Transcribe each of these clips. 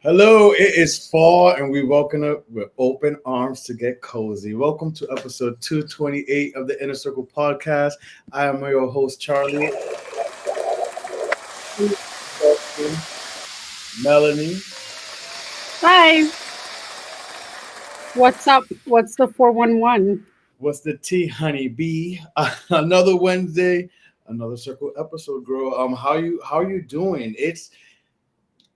Hello, it is fall, and we welcome up with open arms to get cozy. Welcome to episode 228 of the Inner Circle podcast. I am your host, Charlie. Melanie. Hi, what's up? What's the 411? What's the tea, honey bee? Another Wednesday, another circle episode, girl. How you doing?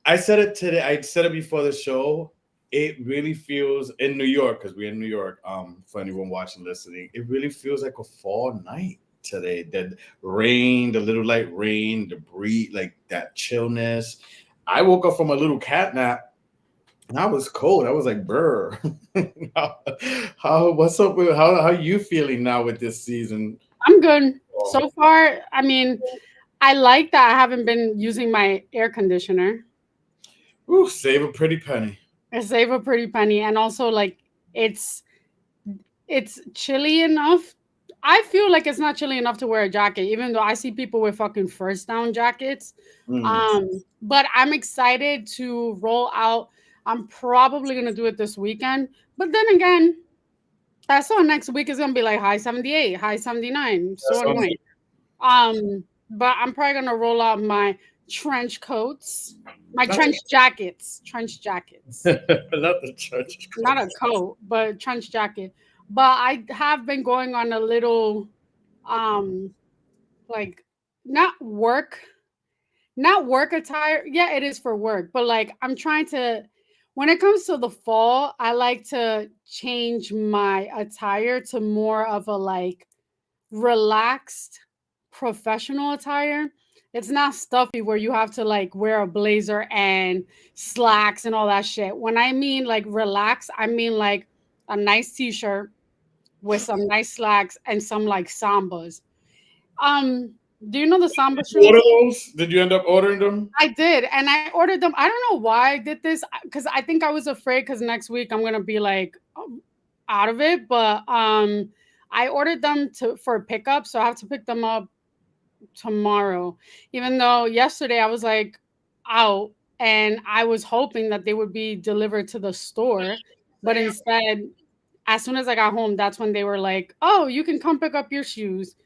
I said it today. I said it before the show. It really feels in New York because we're in New York. For anyone watching, listening, it really feels like a fall night today. The rain, the little light rain, the breeze, like that chillness. I woke up from a little cat nap and I was cold. I was like, "Brr." how, what's up with how you feeling now with this season? I'm good. So far, I like that I haven't been using my air conditioner. Ooh, save a pretty penny. I save a pretty penny, and also like it's it's chilly enough. I feel like it's not chilly enough to wear a jacket, even though I see people with fucking first down jackets. Mm. But I'm excited to roll out. I'm probably gonna do it this weekend. But then again, I saw next week is gonna be like high 78, high 79. So That's what I'm annoying. But I'm probably gonna roll out my trench coats, my trench jackets, not the church. not a coat, but trench jacket. But I have been going on a little, um, like not work, not work attire. Yeah, it is for work, but like I'm trying to. When it comes to the fall, I like to change my attire to more of a like relaxed professional attire. It's not stuffy where you have to like wear a blazer and slacks and all that shit. When I mean like relax, I mean like a nice t-shirt with some nice slacks and some like sambas. Um, do you know the samba Did you shoes? order those? Did you end up ordering them? I did, and I ordered them. I don't know why I did this because I think I was afraid because next week I'm gonna be like out of it. But I ordered them to for pickup, so I have to pick them up tomorrow. Even though yesterday I was like out and I was hoping that they would be delivered to the store, but instead, as soon as I got home, that's when they were like, "Oh, you can come pick up your shoes."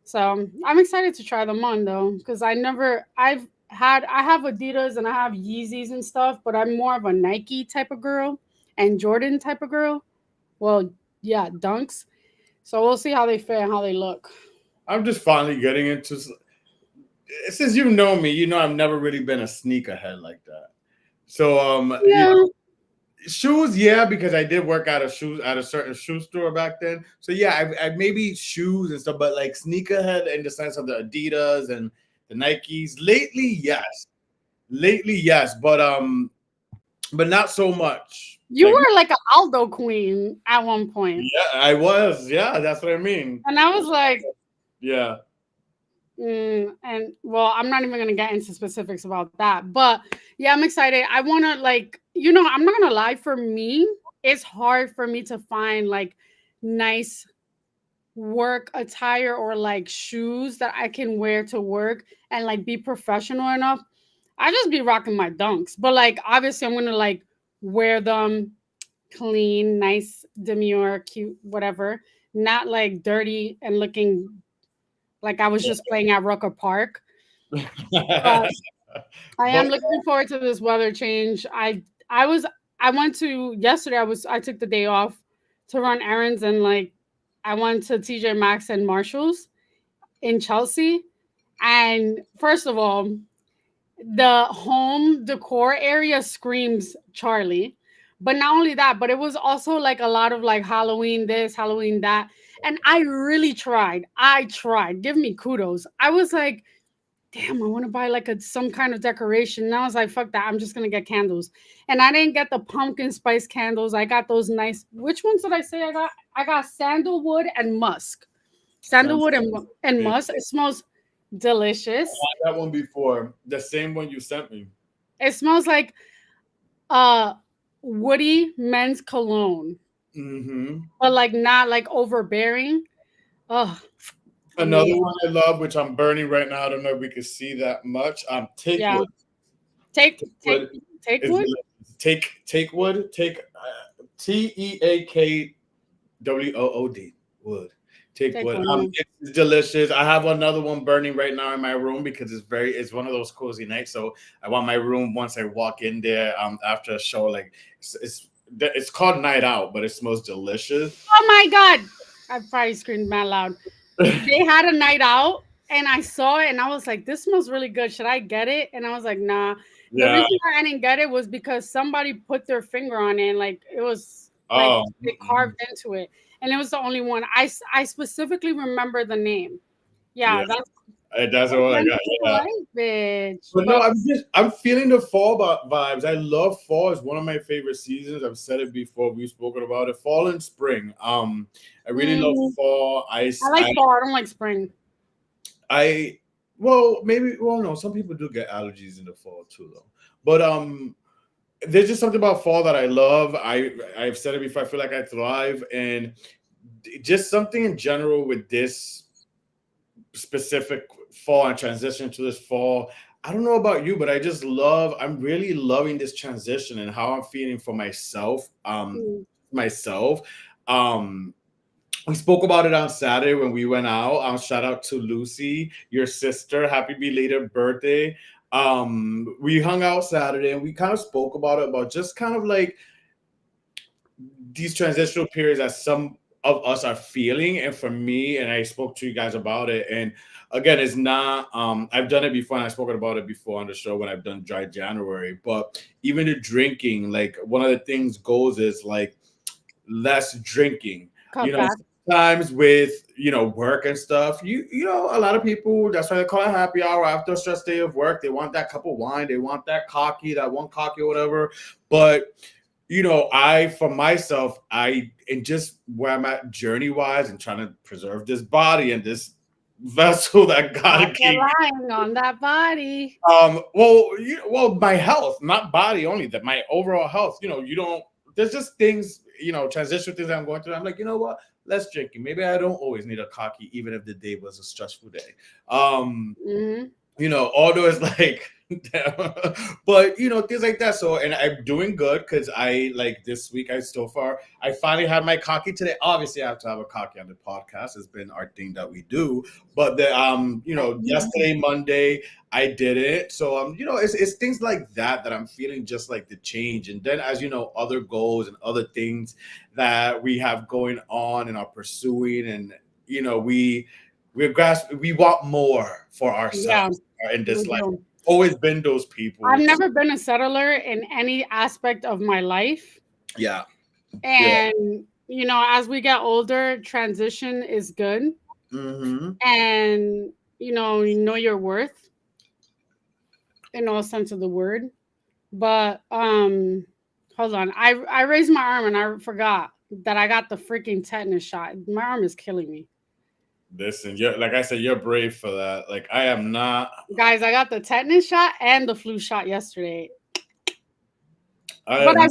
So I'm excited to try them on though, because I have Adidas and I have Yeezys and stuff, but I'm more of a Nike type of girl and Jordan type of girl. Well, yeah, Dunks. So we'll see how they fit and how they look. I'm just finally getting into. Since you know me, you know I've never really been a sneakerhead like that. So Yeah. shoes, yeah, because I did work at a certain shoe store back then. So yeah, I maybe shoes and stuff, but like sneakerhead in the sense of the Adidas and the Nikes. Lately, yes, but not so much. You Like were like an Aldo queen at one point. yeah, I was. Yeah, that's what I mean. And I was like, Yeah. and well, I'm not even going to get into specifics about that. But yeah, I'm excited. I want to, like, I'm not going to lie. For me, it's hard for me to find like nice work attire or like shoes that I can wear to work and like be professional enough. I just be rocking my dunks. But like, obviously, I'm going to like wear them clean, nice, demure, cute, whatever. Not like dirty and looking like I was just playing at Rucker Park. But I am But looking forward to this weather change. I was I went to yesterday. I took the day off to run errands and like I went to TJ Maxx and Marshalls in Chelsea. And first of all, the home decor area screams Charlie. But not only that, but it was also like a lot of like Halloween this, Halloween that. And I really tried. I tried. Give me kudos. I was like, damn, I want to buy like some kind of decoration. And I was like, fuck that. I'm just gonna get candles. And I didn't get the pumpkin spice candles. I got those nice. Which ones did I say I got? I got sandalwood and musk. sounds Sandalwood and good. musk. It smells delicious. I had that one before. The same one you sent me. It smells like uh woody men's cologne, Mm-hmm. but like not like overbearing. Oh, Another amazing. one I love, which I'm burning right now. I don't know if we can see that much. Take Yeah. wood. Take Take take wood take is wood. delicious. Take wood. Take Teakwood. Wood. Take Take wood. one. It's delicious. I have another one burning right now in my room because it's one of those cozy nights. So I want my room once I walk in there after a show, like it's called night out, but it smells delicious. Oh my god! I probably screamed mad loud. They had a night out and I saw it and I was like, this smells really good. Should I get it? And I was like, nah. The Yeah. reason why I didn't get it was because somebody put their finger on it and like it was like Oh. they carved into it. And it was the only one. I specifically remember the name. Yeah. Yeah, that's That's all I got. Yeah. right, bitch. But no, But I'm feeling the fall vibes. I love fall. It's one of my favorite seasons. I've said it before. We've spoken about it. Fall and spring. I really love mm, fall. I like fall. I don't like spring. I well maybe well no. Some people do get allergies in the fall too though. But there's just something about fall that I love. I've said it before. I feel like I thrive and just something in general with this specific fall and transition to this fall. I don't know about you, but I'm really loving this transition and how I'm feeling for myself. Mm. Myself. Um, we spoke about it on Saturday when we went out. Shout out to Lucy, your sister. Happy belated birthday. We hung out Saturday and we kind of spoke about just kind of like these transitional periods that some of us are feeling. And for me, and I spoke to you guys about it. And again, it's not, I've done it before and I've spoken about it before on the show when I've done dry January. But even the drinking, like one of the things goes is like less drinking. Cut You know, back. sometimes with work and stuff, a lot of people, that's why they call it happy hour after a stress day of work. They want that cup of wine, they want that one cocky or whatever. But for myself, and just where I'm at journey wise and trying to preserve this body and this vessel that God Not gave. relying on that body. My health, not body only, that my overall health. You don't. There's just things, transitional things that I'm going through. I'm like, you know what? Less drinking. Maybe I don't always need a cocky, even if the day was a stressful day. Mm-hmm. Although it's like, but things like that. So, and I'm doing good because I like this week. I finally had my cocky today. Obviously, I have to have a cocky on the podcast. It's been our thing that we do. But yesterday, Monday, I did it. So, it's things like that I'm feeling just like the change. And then, as you know, other goals and other things that we have going on and are pursuing, and we want more for Yeah, ourselves in we this life. do. Always been those people. I've never been a settler in any aspect of my life. Yeah. And, as we get older, transition is good. Mm-hmm. And, you know your worth in all sense of the word. But hold on. I raised my arm and I forgot that I got the freaking tetanus shot. My arm is killing me. Listen, like I said, you're brave for that. Like I am not. Guys, I got the tetanus shot and the flu shot yesterday. I But am.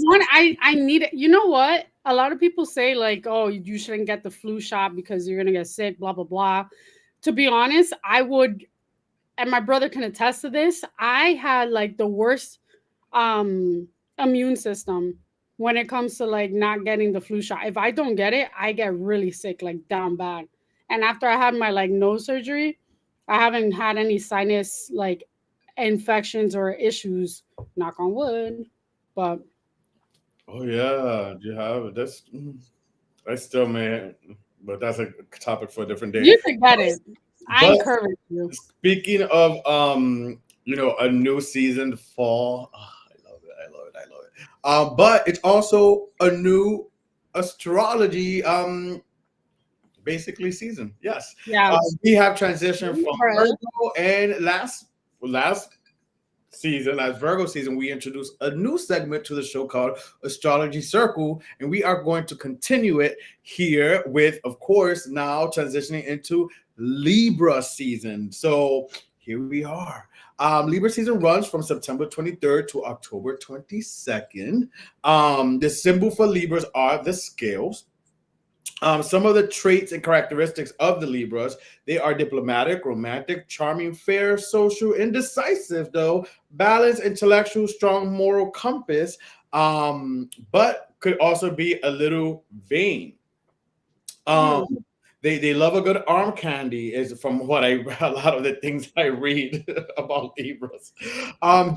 I need it. You know what? A lot of people say like, oh, you shouldn't get the flu shot because you're gonna get sick, blah blah blah. To be honest, I would, and my brother can attest to this. I had like the worst um immune system when it comes to like not getting the flu shot. If I don't get it, I get really sick, like down bad. And after I had my like nose surgery, I haven't had any sinus like infections or issues. Knock on wood. But Oh yeah, you have that's. I still may, but that's a topic for a different day. you could get it. I But encourage you. speaking of a new season, fall. I love it. I love it. I love it. But it's also a new astrology basically season. Yes. Yeah. We have transitioned from Libra. Virgo, and last season, as Virgo season, we introduced a new segment to the show called Astrology Circle, and we are going to continue it here with, of course, now transitioning into Libra season. So here we are. Libra season runs from September 23rd to October 22nd. The symbol for Libras are the scales. Some of the traits and characteristics of the Libras: they are diplomatic, romantic, charming, fair, social, indecisive, though, balanced, intellectual, strong moral compass, but could also be a little vain. Um, Mm. they love a good arm candy, is from what I a lot of the things I read about Libras. Some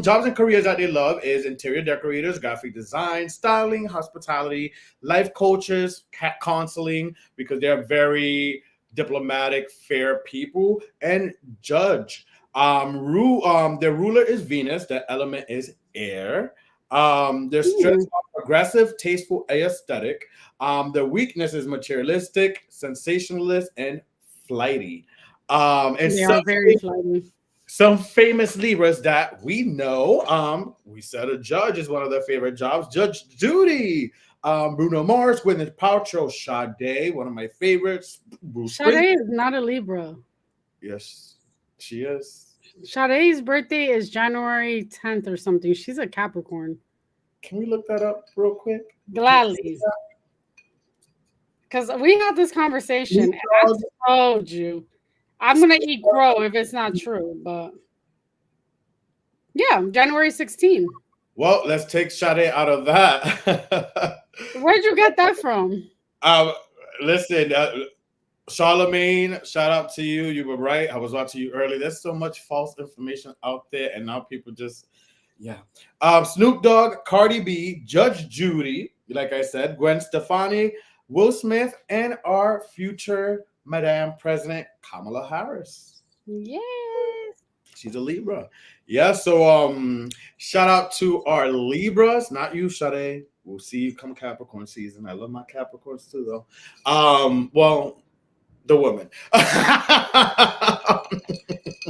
jobs and careers that they love is interior decorators, graphic design, styling, hospitality, life coaches, cat counseling, because they're very diplomatic, fair people, and judge. Their ruler is Venus. Their element is air. Their strengths Mm. are progressive, tasteful, aesthetic. Their weakness is materialistic, sensationalist, and flighty. And They are very flighty. some famous Libras that we know. We said a judge is one of their favorite jobs. Judge Judy, Bruno Mars, Gwyneth Paltrow, Sade, one of my favorites. Bruce Springsteen. Sade is not a Libra. Yes, she is. Sade's birthday is January 10th or something. She's a Capricorn. Can we look that up real quick? Gladly. Because we had this conversation and I told you I'm gonna eat crow if it's not true, but yeah, January 16th. Well, let's take Sade out of that. Where'd you get that from? um, Listen, Charlemagne, shout out to you. You were right. I was watching you early. There's so much false information out there, and now people just, yeah. Snoop Dogg, Cardi B, Judge Judy, like I said, Gwen Stefani, Will Smith, and our future Madam President Kamala Harris. Yes. She's a Libra. Yeah, so shout out to our Libras, not you, Sade. We'll see you come Capricorn season. I love my Capricorns too, though. Well, the woman.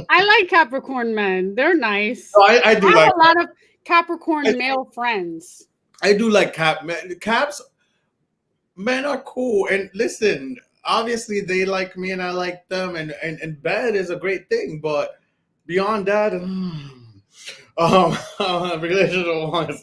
I like Capricorn men. They're nice. So I do I have like a lot of Capricorn male friends. I do like Caps. Men are cool, and listen. Obviously, they like me, and I like them, and bed is a great thing. But beyond that, relationship wise,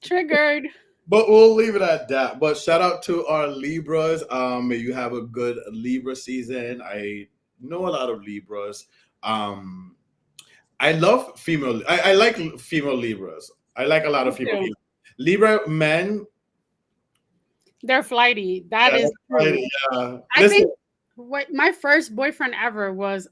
Triggered. but we'll leave it at that. But shout out to our Libras. May you have a good Libra season. I know a lot of Libras. I love female. I like female Libras. I like a lot of female Libras. Libra men. They're flighty. That is true. Yeah. I think what my first boyfriend ever was,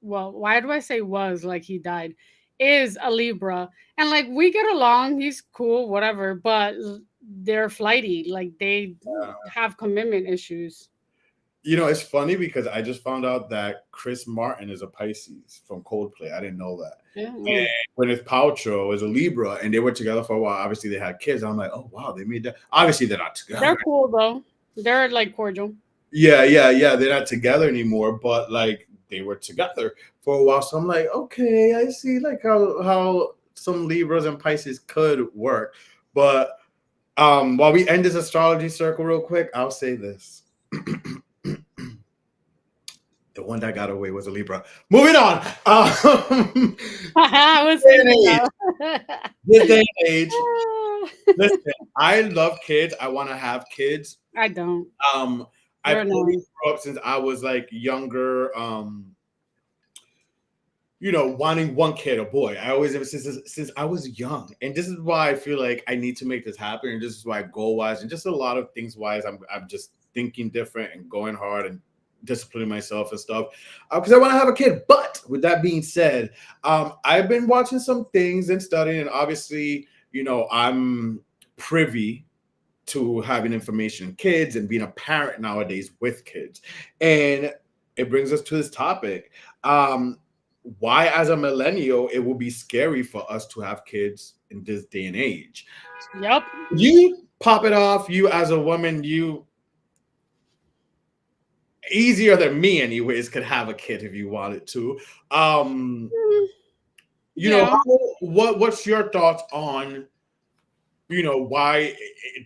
well, why do I say was like he died? Is a Libra. And like we get along, he's cool, whatever, but they're flighty. Like they have commitment issues. You know, it's funny because I just found out that Chris Martin is a Pisces from Coldplay. I didn't know that. Yeah. And Gwyneth Paltrow is a Libra, and they were together for a while. Obviously, they had kids. I'm like, oh wow, they made that. Obviously, they're not together. They're cool though. They're like cordial. Yeah. They're not together anymore, but like they were together for a while. So I'm like, okay, I see like how some Libras and Pisces could work. But while we end this astrology circle real quick, I'll say this. The one that got away was a Libra. Moving on. I was This day and age. Listen, I love kids. I want to have kids. I don't. I've grew up since I was like younger. Wanting one kid, a boy. I always since I was young, and this is why I feel like I need to make this happen. And this is why goal wise, and just a lot of things wise, I'm just thinking different and going hard and disciplining myself and stuff because I want to have a kid. But with that being said, I've been watching some things and studying, and obviously, I'm privy to having information in kids and being a parent nowadays with kids. And it brings us to this topic. Why, as a millennial, it will be scary for us to have kids in this day and age. Yep. You pop it off. You, as a woman, you easier than me, anyways, could have a kid if you wanted to. What's your thoughts on, why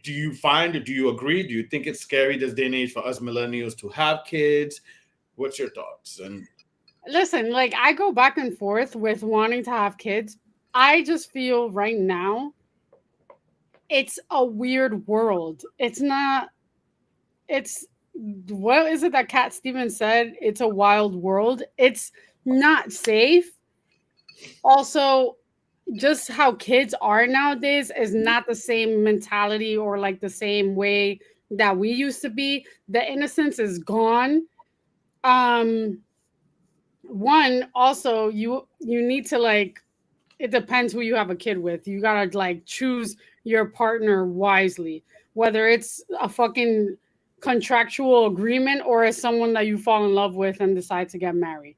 do you agree? Do you think it's scary this day and age for us millennials to have kids? What's your thoughts? And listen, like I go back and forth with wanting to have kids. I just feel right now it's a weird world. It's not it's what is it that Cat Stevens said? It's a wild world. It's not safe. Also, just how kids are nowadays is not the same mentality or like the same way that we used to be. The innocence is gone. Um, one also you need to like it depends who you have a kid with. You gotta like choose your partner wisely, whether it's a fucking contractual agreement or as someone that you fall in love with and decide to get married.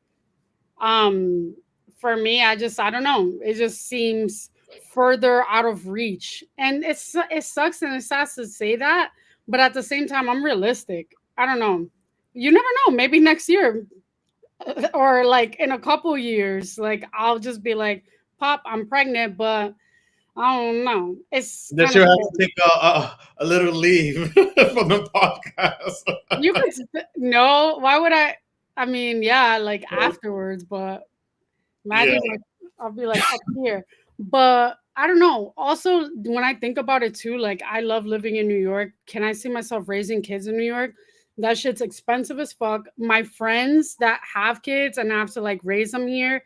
Um, for me, I don't know. It just seems further out of reach, and it sucks and it's sad to say that, but at the same time, I'm realistic. I don't know. You never know. Maybe next year, or like in a couple years, like I'll just be like, "Pop, I'm pregnant," but I don't know. It's That kind you of have to scary. take a little leave from the podcast. You could no. Why would I? I mean, yeah, like afterwards, but Yeah. imagine like I'll be like up here. But I don't know. Also, when I think about it too, like I love living in New York. Can I see myself raising kids in New York? That shit's expensive as fuck. My friends that have kids and have to like raise them here,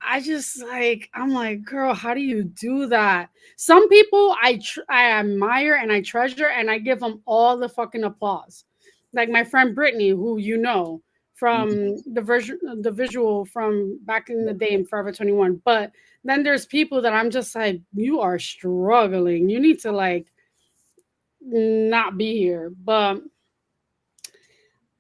I just like I'm like, girl, how do you do that? Some people I admire and I treasure and I give them all the fucking applause. Like my friend Brittany, who you know Mhm. from the visual from back in the day in Forever 21. But then there's people that I'm just like, you are struggling. You need to like not be here. But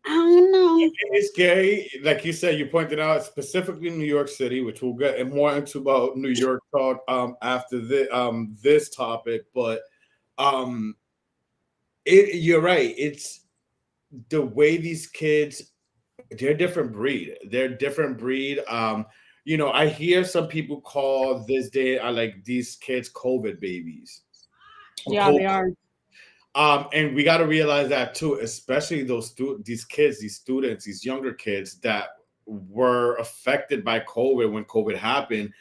I don't know. It's scary, like you said. You pointed out specifically New York City, which we'll get more into about New York talk after this topic. But um, you're right. It's the way these kids, they're different breed. They're different breed. I hear some people call this day like these kids COVID babies or Yeah, COVID. they are. And we got to realize that too, especially these kids, these students, these younger kids that were affected by COVID when COVID happened.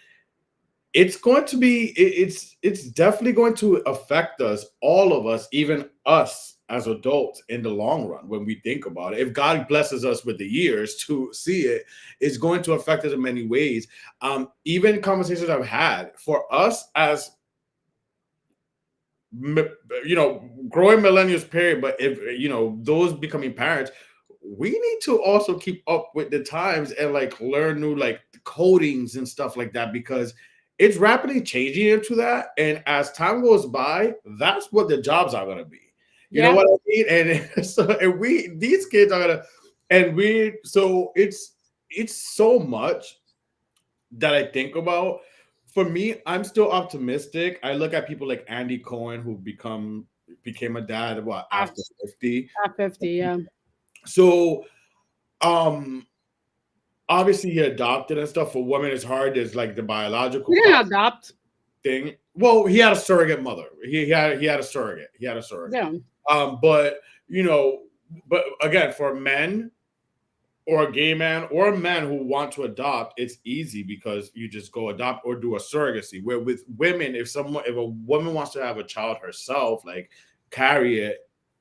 It's going to be, it's definitely going to affect us, all of us, even us as adults in the long run. When we think about it, if God blesses us with the years to see it, it's going to affect us in many ways. Even conversations I've had for us as growing millennials period, but if those becoming parents, we need to also keep up with the times and like learn new like codings and stuff like that, because it's rapidly changing into that, and as time goes by, that's what the jobs are going to be. You know Yeah. what I mean? And so, and we these kids are gonna, and we so it's so much that I think about. For me, I'm still optimistic. I look at people like Andy Cohen, who became a dad At, after 50. at 50, yeah. So um obviously he adopted and stuff. For women it's hard. There's like the biological We clock didn't adopt. thing. Well, he had a surrogate mother. He had a surrogate. He had a surrogate. Yeah. But you know, but again, for men or a gay man or a man who want to adopt, it's easy because you just go adopt or do a surrogacy. Where with women, if a woman wants to have a child herself, like carry it,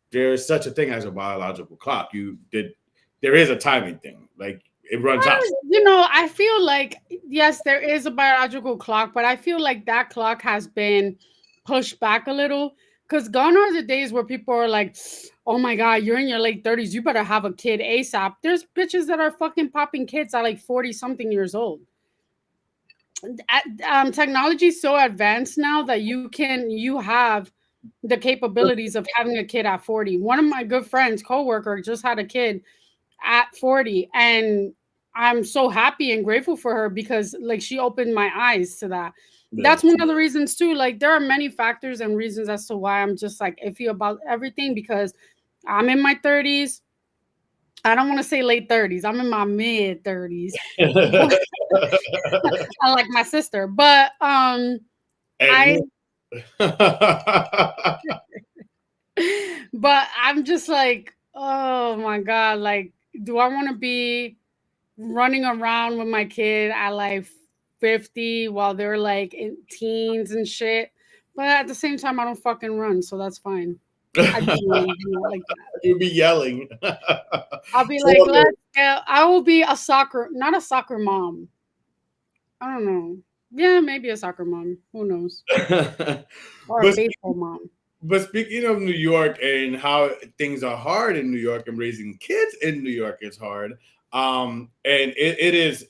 there is such a thing as a biological clock. There is a timing thing. Like it runs out. I feel like yes, there is a biological clock, but I feel like that clock has been pushed back a little. Because gone are the days where people are like, "Oh my god, you're in your late 30s, you better have a kid ASAP." There's bitches that are fucking popping kids at like 40 something years old. Technology is so advanced now that you have the capabilities of having a kid at 40. One of my good friends, coworker, just had a kid at 40, and I'm so happy and grateful for her because like she opened my eyes to that. Yeah. That's one of the reasons too. Like there are many factors and reasons as to why I'm just like iffy about everything, because I'm in my 30s. I don't want to say late 30s. I'm in my mid 30s. I like my sister, but I Hey, but I'm just like, oh my god, like do I want to be running around with my kid at like 50 while they're like in teens and shit? But at the same time, I don't fucking run, so that's fine. I do not like that. You'll be yelling. I'll be like, Totally. let's go. I will be a soccer, not a soccer mom. I don't know. Yeah, maybe a soccer mom. Who knows? Or a but baseball mom. but speaking of New York and how things are hard in New York and raising kids in New York is hard. And it is,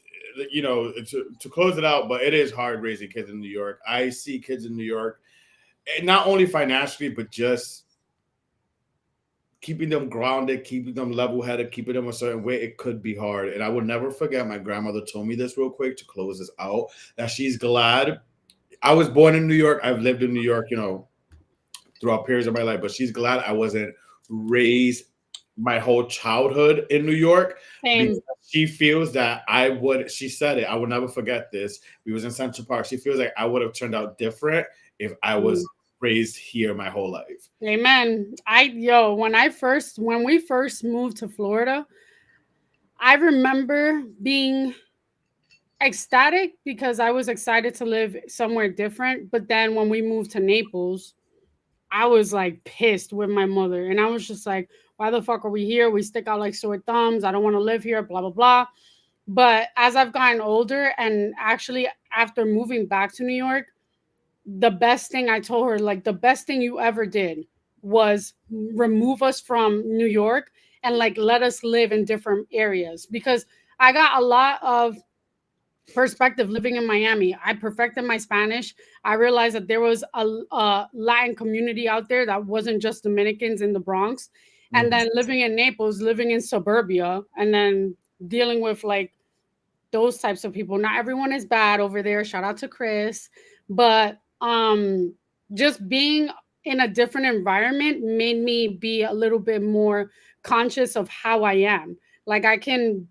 to close it out, but it is hard raising kids in New York. I see kids in New York, and not only financially, but just keeping them grounded, keeping them level headed, keeping them a certain way, it could be hard. And I will never forget my grandmother told me this real quick to close this out, that she's glad I was born in New York. I've lived in New York, throughout periods of my life, but she's glad I wasn't raised my whole childhood in New York, because Same. she feels that I would, she said it, I will never forget this. We was in Central Park. She feels like I would have turned out different if I was Mm. raised here my whole life. Amen. When we first moved to Florida, I remember being ecstatic because I was excited to live somewhere different. But then when we moved to Naples, I was like pissed with my mother. And I was just like, why the fuck are we here? We stick out like sore thumbs. I don't want to live here, blah, blah, blah. But as I've gotten older and actually after moving back to New York, the best thing I told her, like the best thing you ever did was remove us from New York and like let us live in different areas because I got a lot of perspective living in Miami. I perfected my Spanish. I realized that there was a Latin community out there that wasn't just Dominicans in the Bronx. And Mhm. then living in Naples, living in suburbia, and then dealing with like those types of people. Not everyone is bad over there. Shout out to Chris. But just being in a different environment made me be a little bit more conscious of how I am. Like I can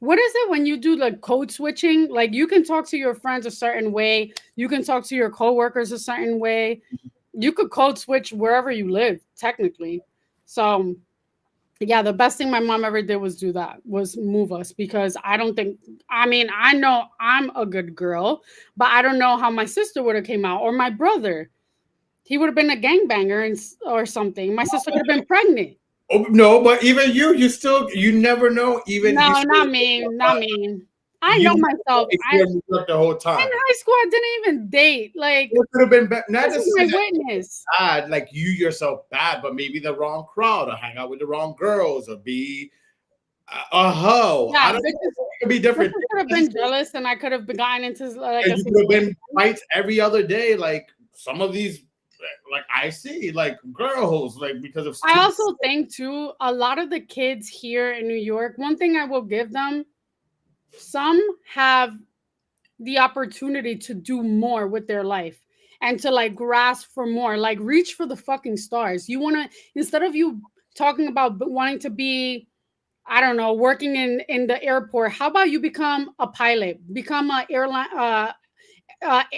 what is it when you do like code switching? Like you can talk to your friends a certain way, you can talk to your coworkers a certain way. You could code switch wherever you live, technically. So yeah, the best thing my mom ever did was do that, was move us because I don't think I mean, I know I'm a good girl, but I don't know how my sister would have came out or my brother. He would have been a gangbanger or something. My sister could have been pregnant. Oh, no, but even you never know. Even you No, still, not me, not me. I you know never know myself. if I you're in New York the whole In time. high school, I didn't even date. Like, It could have been not this is my necessarily witness. bad, like you yourself bad, but maybe the wrong crowd, or hang out with the wrong girls, or be a hoe. I Yeah, don't know. bitches, It could be different bitches could have things. been jealous, and I could have gotten into like a And you could have situation. been fights every other day, like some of these, like I see, like girls, like because of I stupid. also think too, a lot of the kids here in New York. One thing I will give them: some have the opportunity to do more with their life and to like grasp for more, like reach for the fucking stars. You want to instead of you talking about wanting to be I don't know, working in the airport. How about you become a pilot, become an airline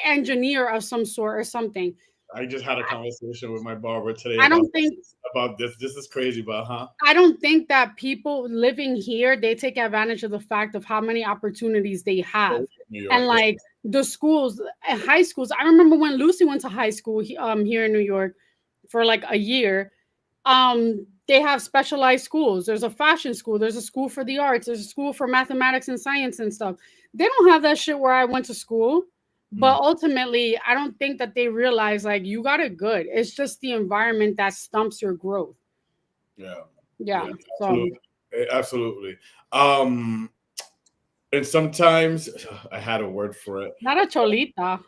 engineer of some sort or something? I just had a conversation with my barber today I don't think about this. This is crazy, but huh? I don't think that people living here they take advantage of the fact of how many opportunities they have, New and York. like the schools, high schools. I remember when Lucy went to high school here in New York for like a year. They have specialized schools. There's a fashion school, there's a school for the arts, there's a school for mathematics and science and stuff. They don't have that shit where I went to school. Mm, But ultimately I don't think that they realize like you got it good. It's just the environment that stumps your growth. yeah, Yeah. yeah, So absolutely, absolutely. Um, and sometimes I had a word for it. not a cholita.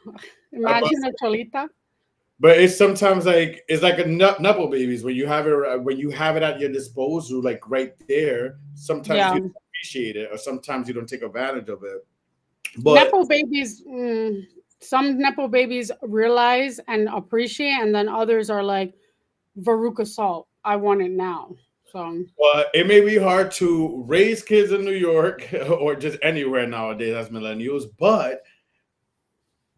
Imagine a cholita. But it's sometimes like it's like a nipple babies when you have it at your disposal, like right there. Sometimes you Yeah. don't appreciate it, or sometimes you don't take advantage of it. But Nepo babies, some Nepo babies realize and appreciate, and then others are like, Veruca Salt, I want it now. So it may be hard to raise kids in New York or just anywhere nowadays as millennials. But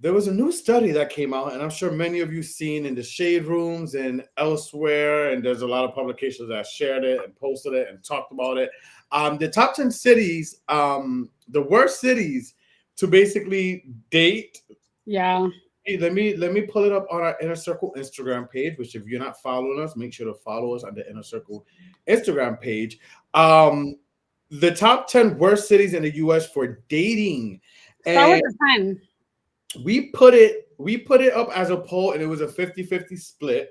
there was a new study that came out, and I'm sure many of you seen in the shade rooms and elsewhere. And there's a lot of publications that shared it and posted it and talked about it. The top 10 cities, the worst cities to basically date yeah. Hey, let me pull it up on our Inner Circle Instagram page. Which, if you're not following us, make sure to follow us on the Inner Circle Instagram page. Um, the top 10 worst cities in the U.S. for dating, Start with and the 10. we put it up as a poll, and it was a 50-50 split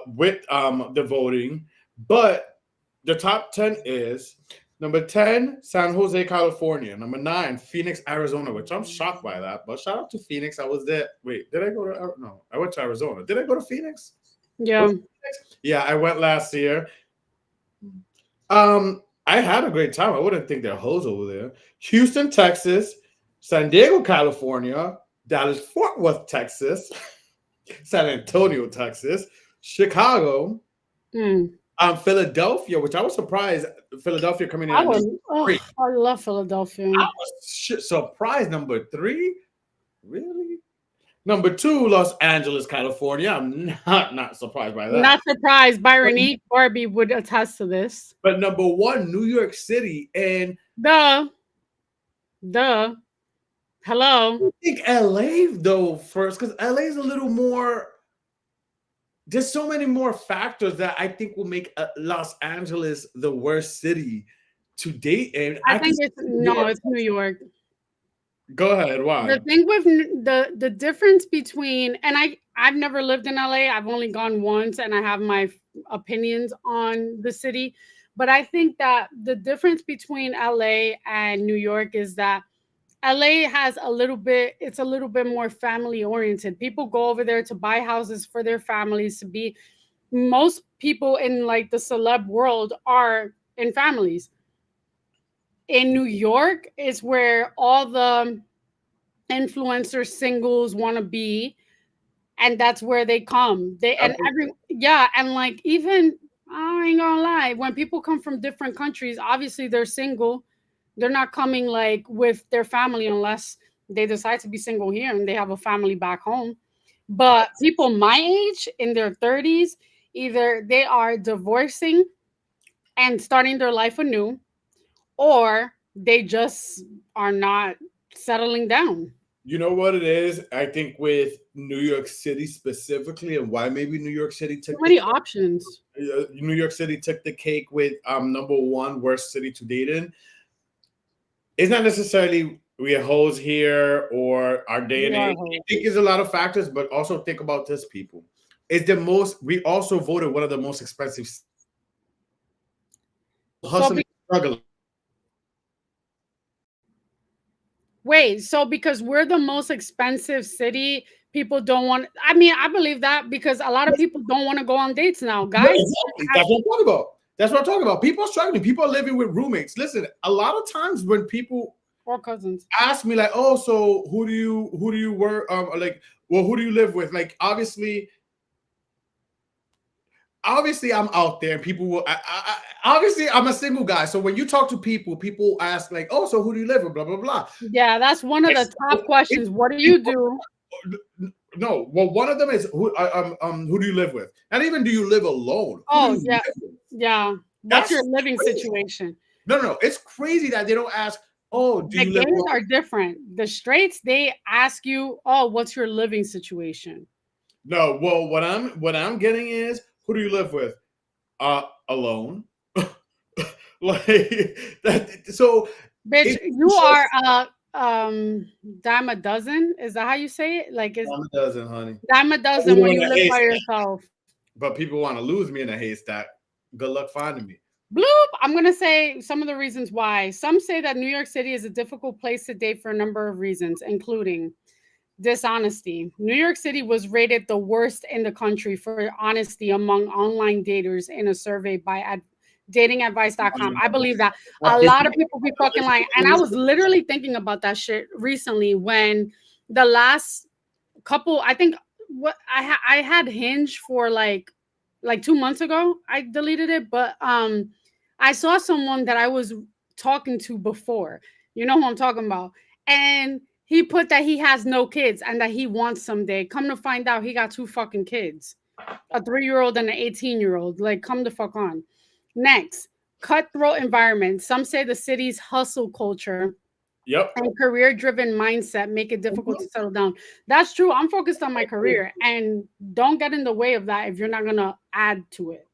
with the voting. But the top 10 is number 10, San Jose, California. Number 9, Phoenix, Arizona, which I'm shocked by that. But shout out to Phoenix. I was there. Wait, did I go to no, I went to Arizona. Did I go to Phoenix? Yeah. Was it Phoenix? Yeah, I went last year. I had a great time. I wouldn't think they're hoes over there. Houston, Texas, San Diego, California, Dallas, Fort Worth, Texas, San Antonio, Texas, Chicago, Mm. Philadelphia, which I was surprised. Philadelphia coming in I at would. number Oh, three. I love Philadelphia. I was surprised. Number three, really? Number two, Los Angeles, California. I'm not surprised by that. Not surprised. But, Byron E. Corby would attest to this. but number one, New York City, and Duh. Duh. Hello. I think LA though first because LA is a little more. There's so many more factors that I think will make Los Angeles the worst city to date in. I I can think see it's New no, York. it's New York. Go ahead. The Why? thing with the difference between, and I've never lived in LA. I've only gone once, and I have my opinions on the city. But I think that the difference between LA and New York is that LA has a little bit, it's a little bit more family oriented. People go over there to buy houses for their families to be, most people in like the celeb world are in families. In New York is where all the influencer singles want to be, and that's where they come. They I and every yeah, and like even I ain't gonna lie, when people come from different countries, obviously they're single. They're not coming like with their family unless they decide to be single here and they have a family back home. But people my age in their 30s, either they are divorcing and starting their life anew, or they just are not settling down. You know what it is? I think with New York City specifically, and why maybe New York City Too took the many cake. options. New York City took the cake with number one worst city to date in. It's not necessarily we are hoes here or our day We and are age. I think there's a lot of factors, but also think about this, people. It's the most. We also voted one of the most expensive so hustling struggling. wait, so because we're the most expensive city, people don't want. I mean, I believe that because a lot of people don't want to go on dates now, No, guys. exactly. That's what I'm talking about. That's what I'm talking about. People are struggling. People are living with roommates. Listen, a lot of times when people Or cousins. ask me like, "Oh, so who do you work like well, who do you live with?" Like obviously I'm out there and people will obviously I'm a single guy. So when you talk to people, people ask like, "Oh, so who do you live with?" Blah blah blah. Yeah, that's one of the It's, top questions. What do you do? no, well, one of them is who do you live with? Not even do you live alone? Who do Oh, you yeah, live with? yeah. What's That's your living crazy. situation? No. It's crazy that they don't ask, "Oh, do The you live gays alone?" are different. The straights, they ask you, "Oh, what's your living situation?" No, well, what I'm getting is, who do you live with? Alone. Like that. So Bitch, it you are shows dime a dozen. Is that how you say it? Like it's a dozen, honey. dime a I live dozen when in you a live by haystack, yourself. but people want to lose me in a haystack. Good luck finding me. Bloop. I'm going to say some of the reasons why. Some say that New York City is a difficult place to date for a number of reasons, including dishonesty. New York City was rated the worst in the country for honesty among online daters in a survey by datingadvice.com. I believe that a lot of people be fucking lying. And I was literally thinking about that shit recently when the last couple, I think what I had Hinge for like 2 months ago. I deleted it, but I saw someone that I was talking to before. You know who I'm talking about. And he put that he has no kids and that he wants someday. Come to find out, he got two fucking kids, a 3-year-old and an 18-year-old. Like, come the fuck on. Next, cutthroat environment. Some say the city's hustle culture Yep. and career-driven mindset make it difficult to Mhm. settle down. That's true. I'm focused on my career, and don't get in the way of that if you're not gonna add to it.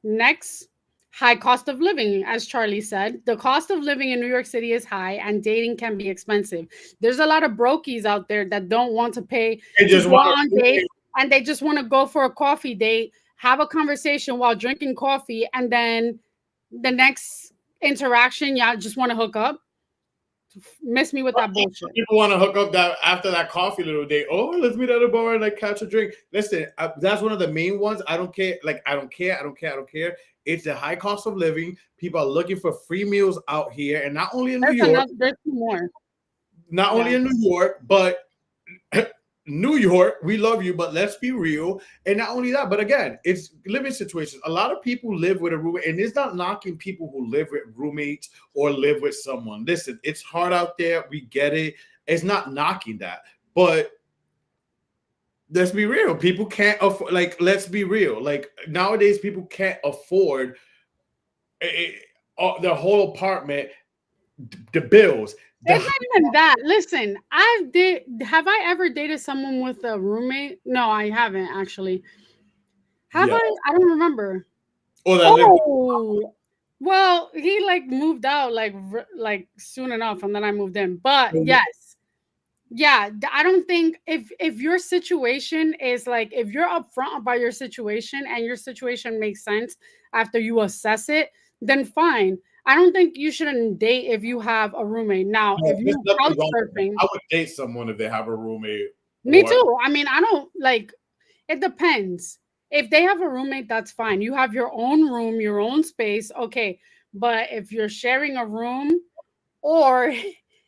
Next, high cost of living. As Charlie said, the cost of living in New York City is high and dating can be expensive. There's a lot of brokies out there that don't want to pay They to just go want on to. dates, and they just want to go for a coffee date, have a conversation while drinking coffee, and then the next interaction, y'all just want to hook up. Miss me with that bullshit. People want to hook up that after that coffee little day. Oh, let's meet at a bar and like catch a drink. Listen, that's one of the main ones. I don't care. Like I don't care. I don't care. I don't care. It's the high cost of living. People are looking for free meals out here, and not only in New There's York, another. There's two more. not Yeah. only in New York, but New York, we love you, but let's be real. And not only that, but again, it's living situations. A lot of people live with a roommate, and it's not knocking people who live with roommates or live with someone. Listen, it's hard out there. We get it. It's not knocking that. But let's be real. People can't afford, like, let's be real. Like, nowadays, people can't afford the whole apartment, the bills, It's the not even that. Listen, have I ever dated someone with a roommate? No, I haven't actually. Have yeah, I? I don't remember. or that live. Oh, well, he like moved out like soon enough, and then I moved in. But yes, yeah, I don't think if your situation is like if you're upfront about your situation and your situation makes sense after you assess it, then fine. I don't think you shouldn't date if you have a roommate. Now, No, if there's you nothing couch wrong with that. surfing, I would date someone if they have a roommate me or too. I mean, I don't like it depends. If they have a roommate, that's fine. You have your own room, your own space, okay. But if you're sharing a room or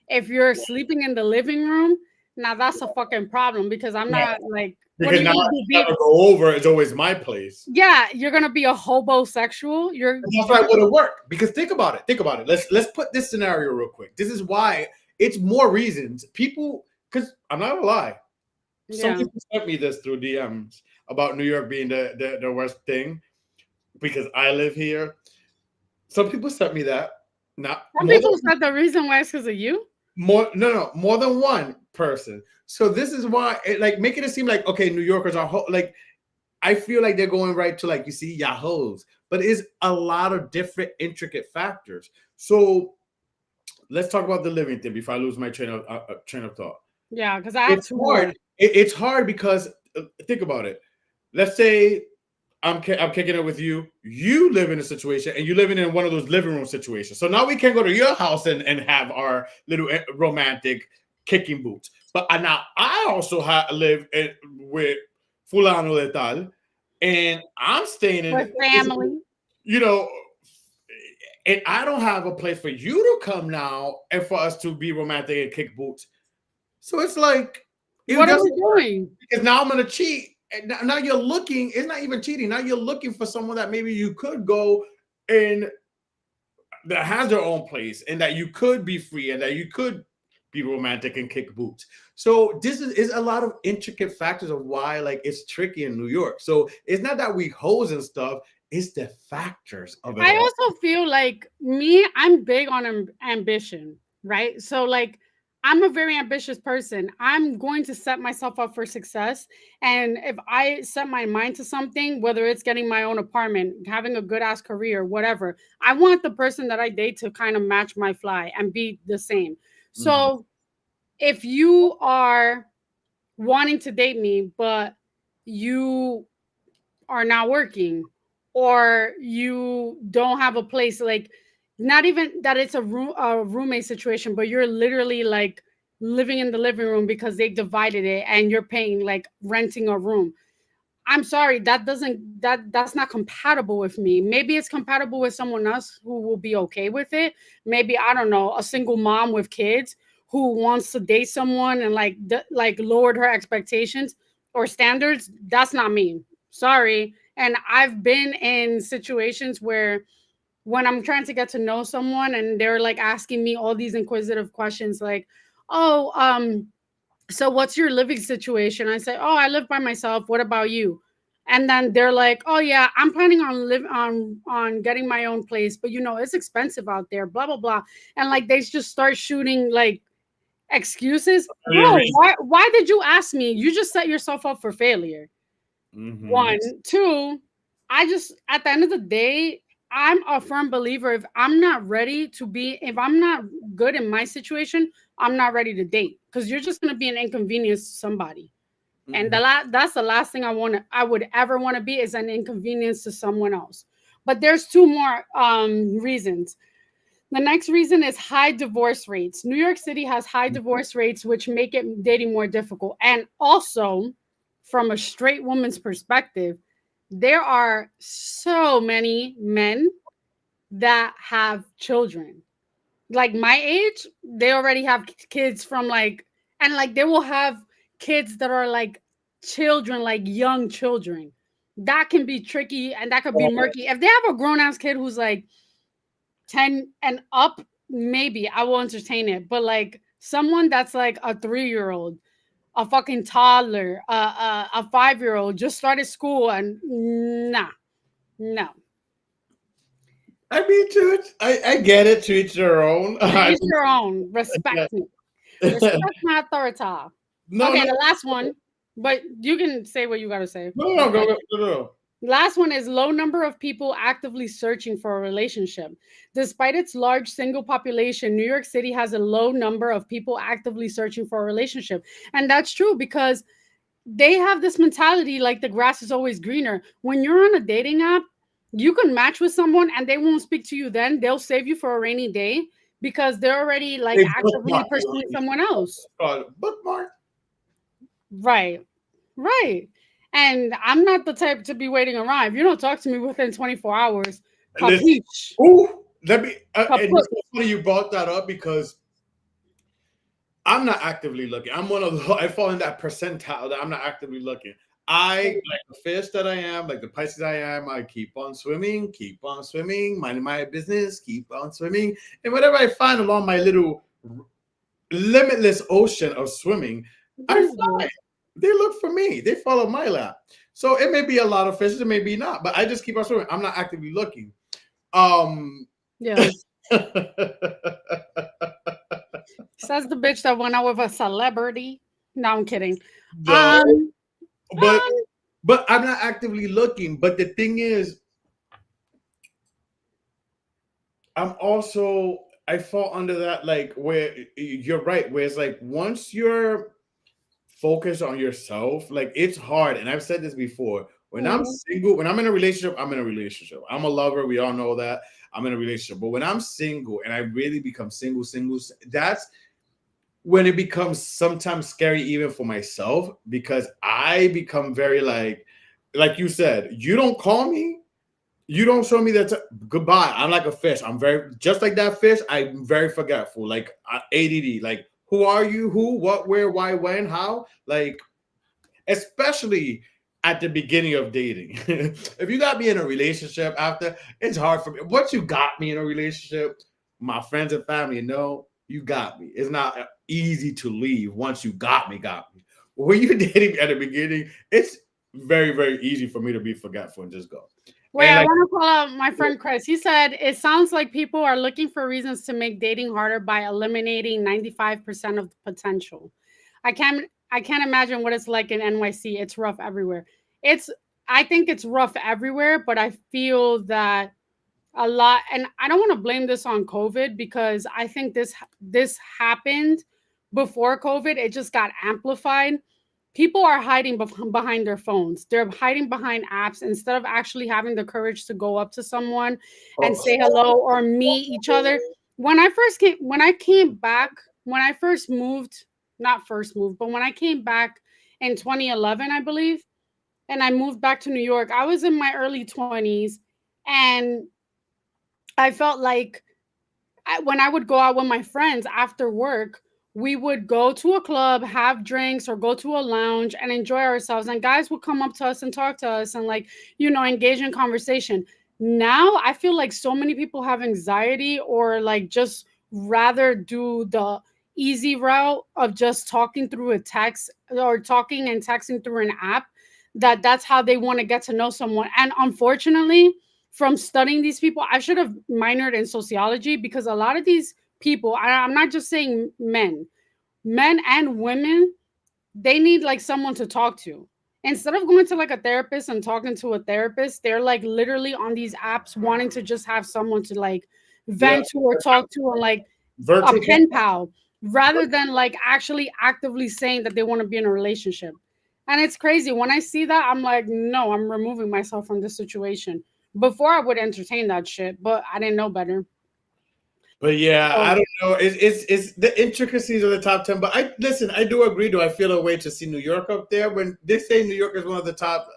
if you're sleeping in the living room, now that's a fucking problem because I'm yeah, not like, what are because you now gonna I do? never go over. It's always my place. Yeah, you're gonna be a hobosexual. And that's why it wouldn't work. Because think about it. Think about it. Let's put this scenario real quick. This is why it's more reasons people. Because I'm not gonna lie, some yeah. people sent me this through DMs about New York being the worst thing because I live here. Some people sent me that. Not Some more than people said the reason why is because of you. more. No, more than one person. So this is why, like, making it seem like okay, New Yorkers are like. I feel like they're going right to like you see Yahoo's, but it's a lot of different intricate factors. So let's talk about the living thing before I lose my train of thought. Yeah, because I have It's two hard. more. It's hard because think about it. Let's say I'm kicking it with you. You live in a situation and you're living in one of those living room situations. So now we can go to your house and have our little romantic kicking boots. But now I also live with fulano de tal, and I'm staying With in, family. you know, and I don't have a place for you to come now and for us to be romantic and kick boots. So it's like it What are we doesn't work doing? because now I'm gonna cheat. And now you're looking, it's not even cheating. Now you're looking for someone that maybe you could go and that has their own place and that you could be free and that you could be romantic and kick boots. So this is a lot of intricate factors of why like it's tricky in New York. So it's not that we hose and stuff, it's the factors of it I all. also feel like me, I'm big on ambition, right? So, like, I'm a very ambitious person. I'm going to set myself up for success. And if I set my mind to something, whether it's getting my own apartment, having a good ass career, whatever, I want the person that I date to kind of match my fly and be the same. Mhm. So, if you are wanting to date me, but you are not working or you don't have a place like not even that it's a roommate situation but you're literally like living in the living room because they divided it and you're paying like renting a room. I'm sorry, that's not compatible with me. Maybe it's compatible with someone else who will be okay with it. Maybe I don't know, a single mom with kids who wants to date someone and like lowered her expectations or standards. That's not me. Sorry. And I've been in situations where when I'm trying to get to know someone and they're like asking me all these inquisitive questions like, "Oh, so what's your living situation?" I say, "Oh, I live by myself. What about you?" And then they're like, "Oh yeah, I'm planning on on getting my own place, but it's expensive out there, blah blah blah." And like they just start shooting like excuses. Bro, why did you ask me? You just set yourself up for failure. Mm-hmm. One, two, I just at the end of the day, I'm a firm believer if I'm not good in my situation, I'm not ready to date because you're just gonna be an inconvenience to somebody. And Mm-hmm. that's the last thing I would ever want to be is an inconvenience to someone else. But there's two more reasons. The next reason is high divorce rates. New York City has high divorce rates, which make it dating more difficult. And also, from a straight woman's perspective, there are so many men that have children. Like my age, they already have kids from like, and like they will have kids that are like children, like young children. That can be tricky and that could be murky. If they have a grown ass kid who's like 10 and up, maybe I will entertain it. But like someone that's like a 3-year-old, a fucking toddler, a 5-year old just started school, and nah, no. I mean, I get it. To each their own. To I each their own. Respect me. mean, Respect my authority. no, Okay, no, the last one, but you can say what you gotta say. no, Go no, ahead. go. Last one is low number of people actively searching for a relationship. Despite its large single population, New York City has a low number of people actively searching for a relationship. And that's true because they have this mentality like the grass is always greener. When you're on a dating app, you can match with someone and they won't speak to you then. They'll save you for a rainy day because they're already like They actively bookmark you. pursuing someone else. Bookmark. Right. Right. And I'm not the type to be waiting around. If you don't talk to me within 24 hours, Listen, capiche. ooh, let me. And Kaput. it's so funny you brought that up because I'm not actively looking. I'm one of the. I fall in that percentile that I'm not actively looking. I like the fish that I am, like the Pisces I am. I keep on swimming, minding my business, keep on swimming, and whatever I find along my little limitless ocean of swimming, I Mhm. find they look for me. They follow my lap. So it may be a lot of fishes, it may be not, but I just keep on swimming. I'm not actively looking. Um, Yeah. Says the bitch that went out with a celebrity. No, I'm kidding. no, Um, but um, I'm not actively looking. But the thing is, I'm also I fall under that like where you're right, where it's like once you're focused on yourself, like it's hard. And I've said this before. When I'm mhm. single, when I'm in a relationship, I'm in a relationship. I'm a lover. We all know that. I'm in a relationship. But when I'm single and I really become single, that's when it becomes sometimes scary even for myself because I become very like you said, you don't call me, you don't show me that goodbye. I'm like a fish. I'm very just like that fish. I'm very forgetful. Like ADD. Like who are you? Who? What? Where? Why? When? How? Like especially at the beginning of dating. If you got me in a relationship after, it's hard for me. Once you got me in a relationship, my friends and family know you got me. It's not easy to leave once you got me. When you're dating at the beginning, it's very, very easy for me to be forgetful and just go. Wait, And I like, want to call out my friend Chris. He said it sounds like people are looking for reasons to make dating harder by eliminating 95% of the potential. I can't imagine what it's like in NYC. It's rough everywhere. It's I think it's rough everywhere, but I feel that a lot, and I don't want to blame this on COVID because I think this happened before COVID. It just got amplified. People are hiding behind their phones. They're hiding behind apps instead of actually having the courage to go up to someone and say hello or meet each other. When I came back, when I first moved, not first moved, but when I came back in 2011, I believe, and I moved back to New York, I was in my early 20s, and I felt like when I would go out with my friends after work, we would go to a club, have drinks, or go to a lounge and enjoy ourselves. And guys would come up to us and talk to us and, like, engage in conversation. Now I feel like so many people have anxiety or like just rather do the easy route of just talking through a text or talking and texting through an app that that's how they want to get to know someone. And unfortunately, from studying these people, I should have minored in sociology, because a lot of these people, I'm not just saying men and women, they need like someone to talk to. Instead of going to like a therapist and talking to a therapist, they're like literally on these apps wanting to just have someone to like Yeah, vent to or talk to, and like a virtual. pen pal, rather than like actually actively saying that they want to be in a relationship. And it's crazy. When I see that, I'm like, no, I'm removing myself from this situation. Before I would entertain that shit, but I didn't know better. But yeah, I So don't know. It's the intricacies of the top 10. But I listen. I do agree. Do I feel a way to see New York up there when they say New York is one of the top,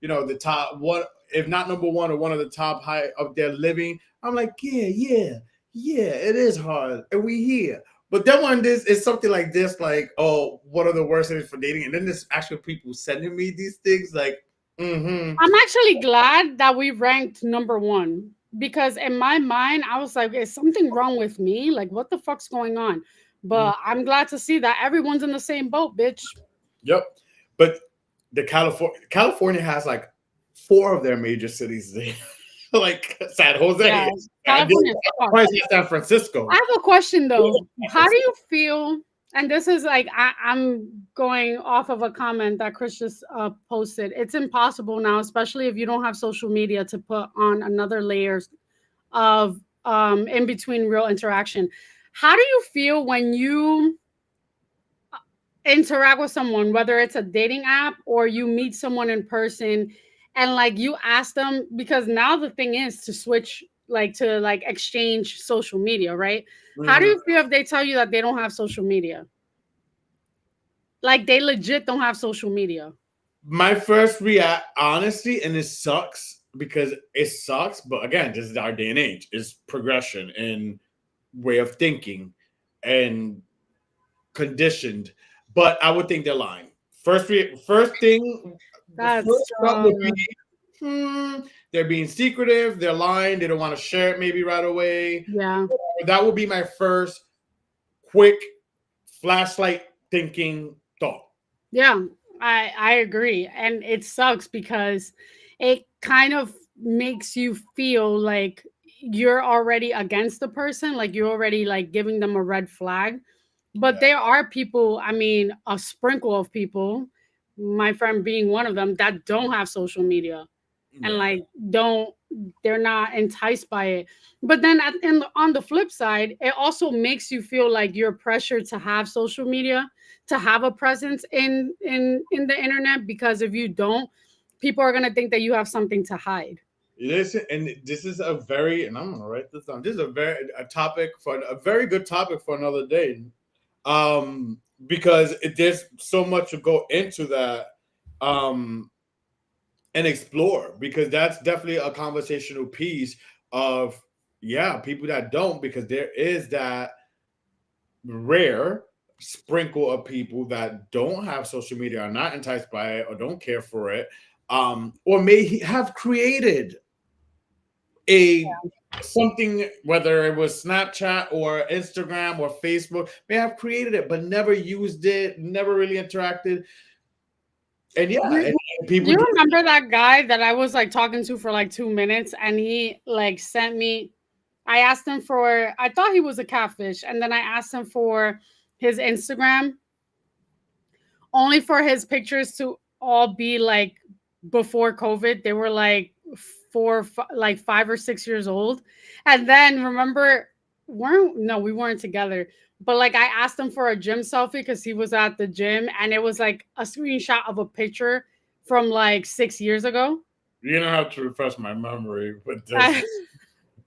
the top one, if not number one, or one of the top high up there living. I'm like, yeah. It is hard, and we here. But then when this is something like this, like, oh, what are the worst things for dating? And then there's actual people sending me these things, like, I'm actually glad that we ranked number one, because in my mind, I was like, is something wrong with me? Like, what the fuck's going on? mm, But I'm glad to see that everyone's in the same boat, bitch. yep. But the California has like four of their major cities there. Like San Jose, Yes, California sucks. probably San Francisco. I have a question though. How do you feel? And this is like I'm going off of a comment that Chris just posted. It's impossible now, especially if you don't have social media, to put on another layers of in between real interaction. How do you feel when you interact with someone, whether it's a dating app or you meet someone in person, and like you ask them, because now the thing is to switch, like to like exchange social media, right? How do Mhm. you feel if they tell you that they don't have social media? Like they legit don't have social media. My first react, honestly, and it sucks because it sucks. But again, this is our day and age. Is progression and way of thinking and conditioned. But I would think they're lying. First thing, the That's first thought would be, they're being secretive. They're lying. They don't want to share it maybe right away. yeah. That would be my first quick flashlight thinking thought. Yeah, I agree. And it sucks because it kind of makes you feel like you're already against the person, like you're already like giving them a red flag. But Yeah. there are people, I mean, a sprinkle of people, my friend being one of them, that don't have social media, and Yeah. like don't, they're not enticed by it. But then on the flip side, it also makes you feel like you're pressured to have social media, to have a presence in the internet, because if you don't, people are going to think that you have something to hide. Listen, and this is a very, and I'm gonna write this down. This is a topic for a very good topic for another day. Because there's so much to go into that, um, and explore. Because that's definitely a conversational piece of, yeah, people that don't, because there is that rare sprinkle of people that don't have social media, are not enticed by it, or don't care for it, or may have created a something, whether it was Snapchat or Instagram or Facebook, may have created it but never used it, never really interacted. And yeah, You, and people you do. remember that guy that I was like talking to for like 2 minutes, and he like sent me, I asked him for, I thought he was a catfish, and then I asked him for his Instagram, only for his pictures to all be like before COVID. They were like like 5 or 6 years old. And then remember, weren't no, we weren't together. But like I asked him for a gym selfie because he was at the gym, and it was like a screenshot of a picture from like 6 years ago. You don't have to refresh my memory with this.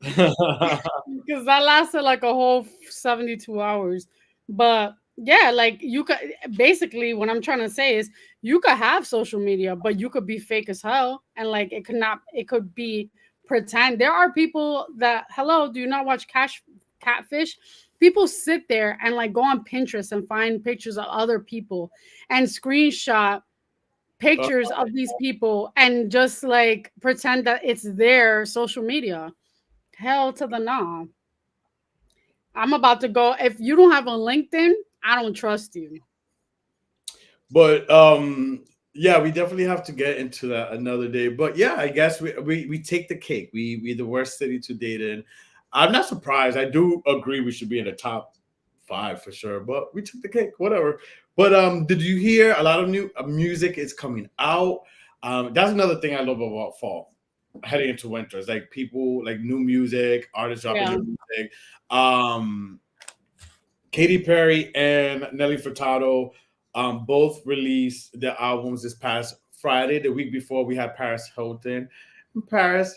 Because that lasted like a whole 72 hours. But yeah, like you could, basically what I'm trying to say is you could have social media, but you could be fake as hell, and like it could not, it could be pretend. There are people that, hello, do you not watch catfish? People sit there and like go on Pinterest and find pictures of other people and screenshot pictures of these people and just like pretend that it's their social media. Hell to the nah. I'm about to go. If you don't have a LinkedIn, I don't trust you. But Yeah, we definitely have to get into that another day. But yeah, I guess we take the cake. We the worst city to date in. I'm not surprised. I do agree we should be in the top five for sure. But we took the cake, whatever. But did you hear a lot of new music is coming out? That's another thing I love about fall, heading into winter. It's like people like new music, artists dropping Yeah. new music. Um, Katy Perry and Nelly Furtado both released their albums this past Friday. The week before, we had Paris Hilton. Paris,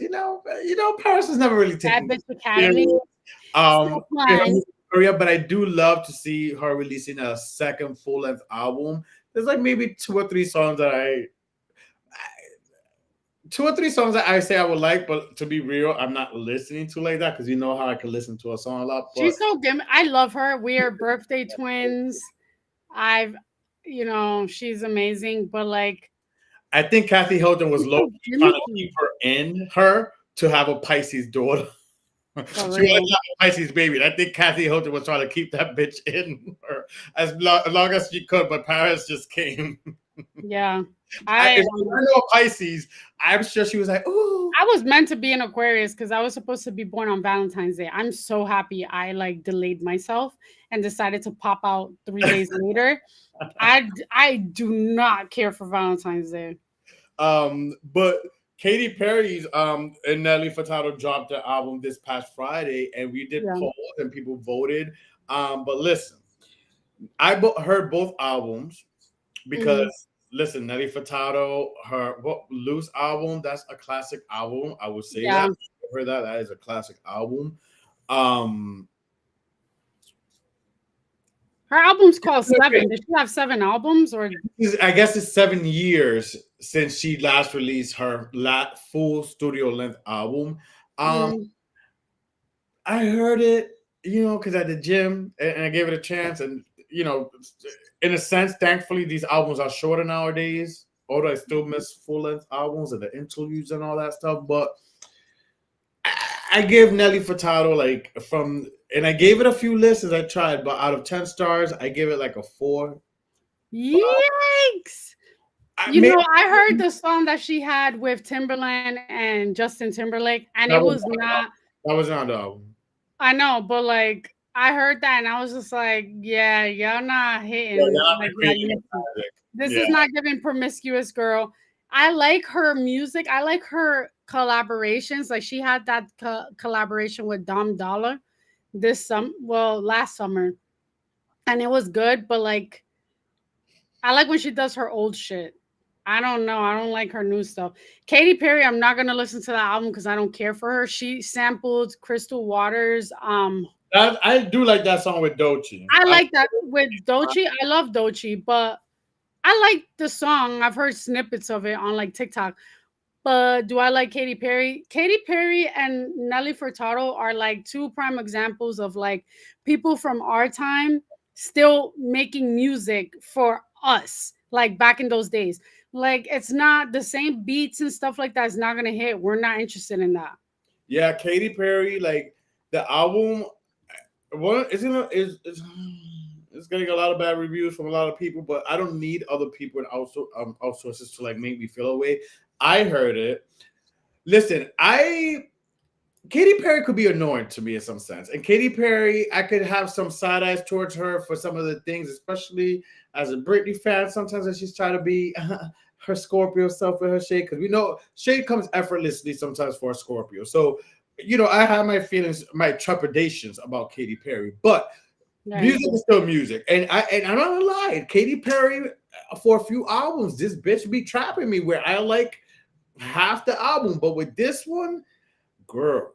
Paris has never really Bad taken Bitch Academy. serious, So in her fun. music career, but I do love to see her releasing a second full length album. There's like maybe two or three songs that I say I would like, but to be real, I'm not listening to like that because you know how I can listen to a song a lot. But She's so good. I love her. We are birthday twins. I've, she's amazing. But like, I think Kathy Hilton was she's low so key trying to keep gimmicky her in her to have a Pisces daughter. for She wanted real. to have a Pisces baby. And I think Kathy Hilton was trying to keep that bitch in her as long as she could, but Paris just came. Yeah. If I know a Pisces, I'm sure she was like, "Ooh." I was meant to be an Aquarius because I was supposed to be born on Valentine's Day. I'm so happy I like delayed myself and decided to pop out 3 days later. I do not care for Valentine's Day. But Katy Perry's and Nelly Furtado dropped their album this past Friday, and we did Yeah. polls and people voted. But listen, heard both albums Mhm. because listen, Nelly Furtado, her Loose album, that's a classic album. I would say that. Yeah. I've heard that. That is a classic album. Um, Her album's called Seven. Does she have 7 albums or I guess it's 7 years since she last released her full studio length album. Um, mm, I heard it, because at the gym and I gave it a chance. And, in a sense, thankfully, these albums are shorter nowadays. Although I still miss full length albums and the interludes and all that stuff. But I give Nelly Furtado and I gave it a few listens. I tried, but out of 10 stars, I give it like a 4. yikes? I mean, I heard the song that she had with Timberland and Justin Timberlake, and it that was was not. that was not the album. I know, but like I heard that and I was just like, yeah, y'all not Yeah, hitting y'all like y'all creating used to. magic. This Yeah. is not giving promiscuous girl. I like her music. I like her collaborations. Like she had that collaboration with Dom Dollar last summer, and it was good. But like, I like when she does her old shit. I don't know. I don't like her new stuff. Katy Perry, I'm not gonna listen to that album because I don't care for her. She sampled Crystal Waters. I do like that song with Doechii. I like that with Doechii. I love Doechii, but I like the song. I've heard snippets of it on like TikTok. But do I like Katy Perry? Katy Perry and Nelly Furtado are like two prime examples of like people from our time still making music for us, like back in those days. Like it's not the same beats and stuff like that. It's not gonna hit. We're not interested in that. Yeah, Katy Perry, like the album, what is it's getting a lot of bad reviews from a lot of people, but I don't need other people and also outsources to like make me feel away. I heard it. Listen, Katy Perry could be annoying to me in some sense. And Katy Perry, I could have some side eyes towards her for some of the things, especially as a Britney fan. Sometimes when she's trying to be her Scorpio self with her shade, because we know shade comes effortlessly sometimes for a Scorpio. So, I have my feelings, my trepidations about Katy Perry, but Right. music is still music. And I'm not gonna lie, Katy Perry, for a few albums, this bitch be trapping me where I like half the album, but with this one, girl,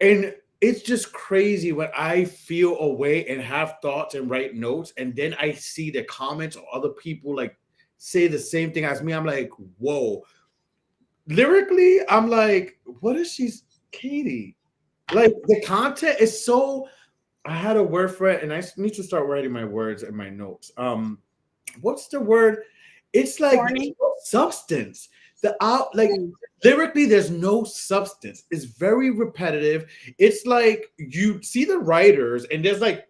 and it's just crazy when I feel away and have thoughts and write notes, and then I see the comments or other people like say the same thing as me. I'm like, whoa. Lyrically, I'm like, what is she, Katie? Like the content is so. I had a word for it, and I need to start writing my words in my notes. What's the word? It's like there's Corny. no substance. Like Mm. lyrically, there's no substance. It's very repetitive. It's like you see the writers, and there's like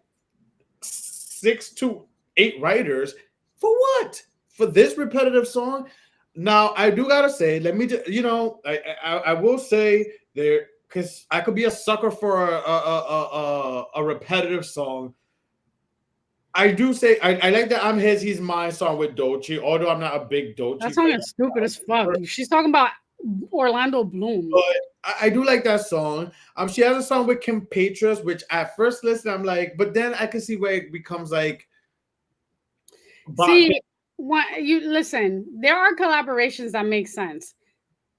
6 to 8 writers for what? for this repetitive song. Now I do gotta say, let me just, I will say there, because I could be a sucker for a repetitive song. I do say I like that I'm his, he's mine song with Doechii, although I'm not a big That Doechii song fan. is stupid as fuck. She's talking about Orlando Bloom. But I do like that song. She has a song with Kim Petras, which at first listen I'm like, but then I can see where it becomes like. See, what you listen, there are collaborations that make sense.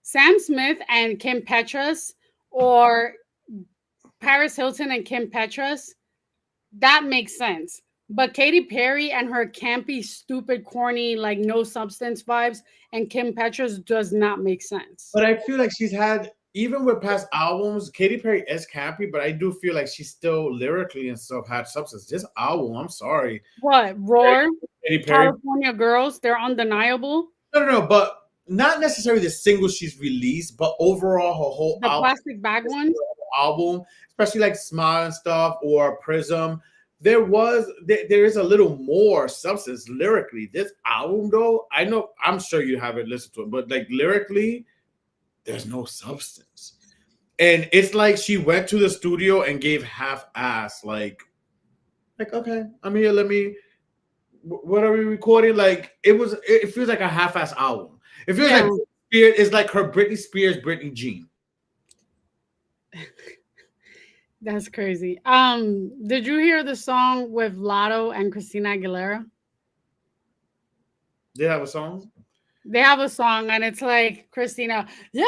Sam Smith and Kim Petras, or Paris Hilton and Kim Petras, that makes sense. But Katy Perry and her campy, stupid, corny, like no substance vibes, and Kim Petras does not make sense. But I feel like she's had, even with past albums, Katy Perry is campy, but I do feel like she's still lyrically and stuff had substance. This album, I'm sorry, What? Roar, Katy Perry. California Girls, they're undeniable. No, but not necessarily the singles she's released, but overall her whole The plastic bag one. album, especially like Smile and stuff or Prism. There is a little more substance lyrically. This album though, I'm sure you haven't listened to it, but like lyrically, there's no substance. And it's like she went to the studio and gave half ass like okay, I'm here, let me, what are we recording? Like it feels like a half ass album. It feels like it's like her Britney Spears, Britney Jean. That's crazy. Did you hear the song with Lotto and Christina Aguilera? They have a song? They have a song and it's like Christina, yeah,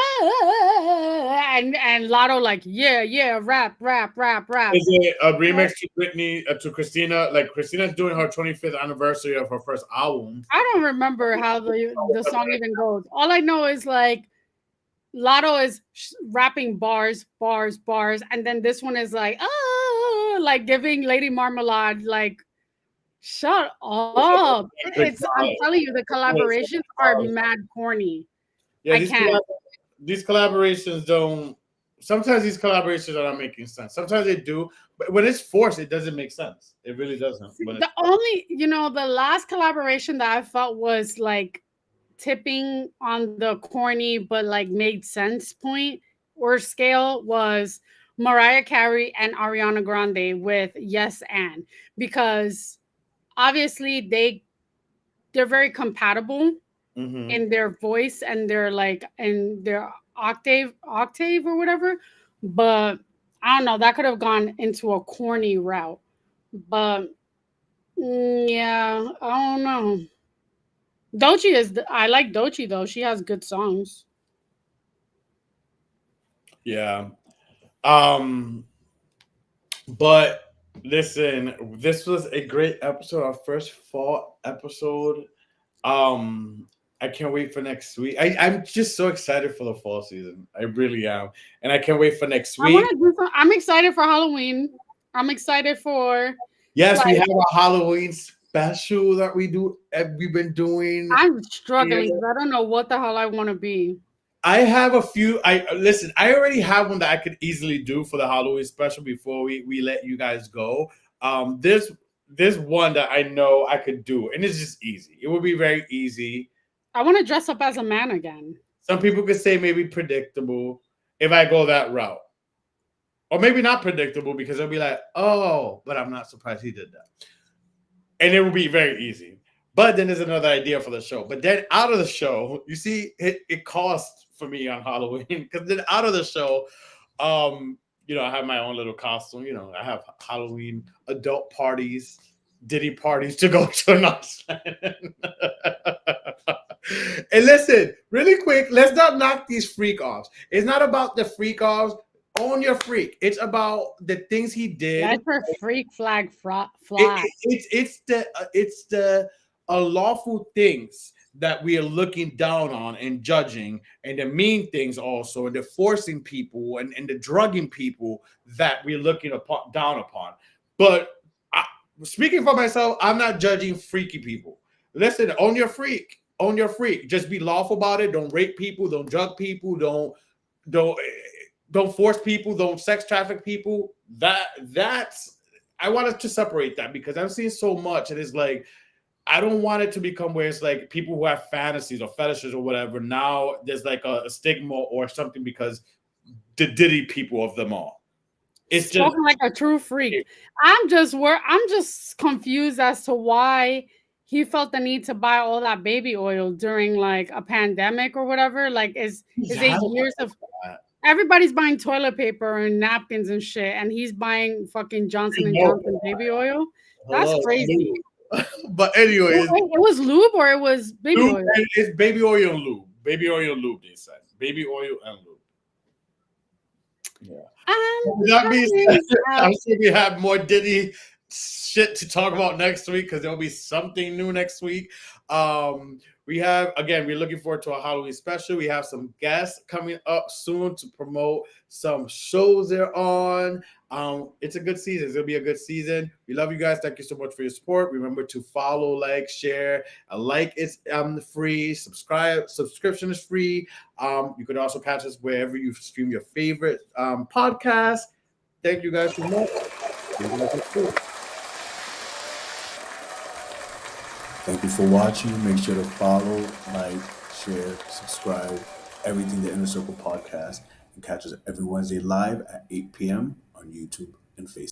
and Lotto like, yeah, rap. Is it a remix to Britney, to Christina? Like Christina's doing her 25th anniversary of her first album. I don't remember how the song even goes. All I know is like Lotto is rapping bars, and then this one is like, oh, like giving Lady Marmalade like, shut up. I'm telling you, the collaborations are mad corny. Yeah, I can't. These collaborations don't. Sometimes these collaborations are not making sense. Sometimes they do, but when it's forced, it doesn't make sense. It really doesn't. The only, the last collaboration that I felt was like tipping on the corny but like made sense point or scale was Mariah Carey and Ariana Grande with Yes and, because obviously they're very compatible in their voice and their like in their octave or whatever, but I don't know, that could have gone into a corny route, but yeah, I don't know. I like Doechii though. She has good songs. Yeah. But listen, this was a great episode, our first fall episode. I can't wait for next week. I'm just so excited for the fall season. I really am. And I can't wait for next week. I'm excited for Halloween. I'm excited for Yes, we have a Halloween special that we've been doing. I'm struggling. I don't know what the hell I want to be. I have a few. I already have one that I could easily do for the Halloween special before we let you guys go. There's one that I know I could do, and it's just easy. It would be very easy. I want to dress up as a man again. Some people could say maybe predictable if I go that route. Or maybe not predictable because they'll be like, oh, but I'm not surprised he did that. And it will be very easy. But then there's another idea for the show. But then out of the show, you see, it costs for me on Halloween. Because then out of the show, I have my own little costume. I have Halloween adult parties, Diddy parties to go to. And listen, really quick, let's not knock these freak offs. It's not about the freak offs. Own your freak. It's about the things he did. That's her freak flag. It's the unlawful things that we are looking down on and judging, and the mean things also, and the forcing people and the drugging people that we're looking down upon. But speaking for myself, I'm not judging freaky people. Listen, own your freak. Own your freak. Just be lawful about it. Don't rape people. Don't drug people. Don't force people. Don't sex traffic people. That's I wanted to separate that because I'm seeing so much, and it's like I don't want it to become where it's like people who have fantasies or fetishes or whatever. Now there's like a stigma or something because the Diddy people of them all. It's just Spoken like a true freak. I'm just confused as to why he felt the need to buy all that baby oil during like a pandemic or whatever. Like is 8 years of everybody's buying toilet paper and napkins and shit, and he's buying fucking Johnson and Johnson baby oil. That's crazy. But anyways, it was lube or it was baby oil. It's baby oil and lube. Baby oil and lube. They said baby oil and lube. Yeah. That means I'm sure we have more Diddy shit to talk about next week because there'll be something new next week. We're looking forward to a Halloween special. We have some guests coming up soon to promote some shows they're on. It's a good season. It'll be a good season. We love you guys. Thank you so much for your support. Remember to follow, like, share. A like is free. Subscription is free. You could also catch us wherever you stream your favorite podcast. Thank you guys so much. Thank you for watching. Make sure to follow, like, share, subscribe, everything the Inner Circle Podcast, and catch us every Wednesday live at 8 p.m. on YouTube and Facebook.